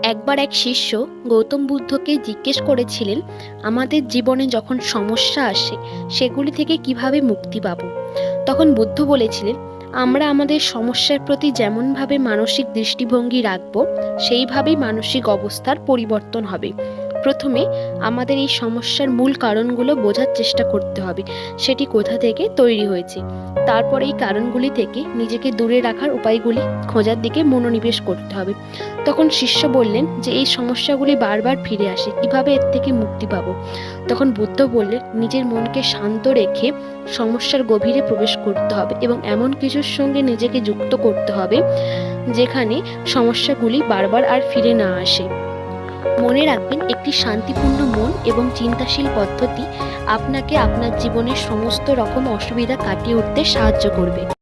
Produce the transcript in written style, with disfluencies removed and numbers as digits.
একবার এক শিষ্য গৌতম বুদ্ধকে জিজ্ঞেস করেছিলেন, আমাদের জীবনে যখন সমস্যা আসে সেগুলি থেকে কিভাবে মুক্তি পাব। তখন বুদ্ধ বলেছিলেন, আমরা আমাদের সমস্যার প্রতি যেমনভাবে মানসিক দৃষ্টিভঙ্গি রাখব, সেইভাবেই মানসিক অবস্থার পরিবর্তন হবে। প্রথমে আমাদের এই সমস্যার মূল কারণগুলো বোঝার চেষ্টা করতে হবে, সেটি কোথা থেকে তৈরি হয়েছে। তারপর এই কারণগুলি থেকে নিজেকে দূরে রাখার উপায়গুলি খোঁজার দিকে মনোনিবেশ করতে হবে। তখন শিষ্য বললেন যে এই সমস্যাগুলি বারবার ফিরে আসে, কিভাবে এর থেকে মুক্তি পাবো। তখন বুদ্ধ বললেন, নিজের মনকে শান্ত রেখে সমস্যার গভীরে প্রবেশ করতে হবে এবং এমন কিছুর সঙ্গে নিজেকে যুক্ত করতে হবে যেখানে সমস্যাগুলি বারবার আর ফিরে না আসে। মনে রাখবেন, একটি শান্তিপূর্ণ মন এবং চিন্তাশীল পদ্ধতি আপনাকে আপনার জীবনের সমস্ত রকম অসুবিধা কাটিয়ে উঠতে সাহায্য করবে।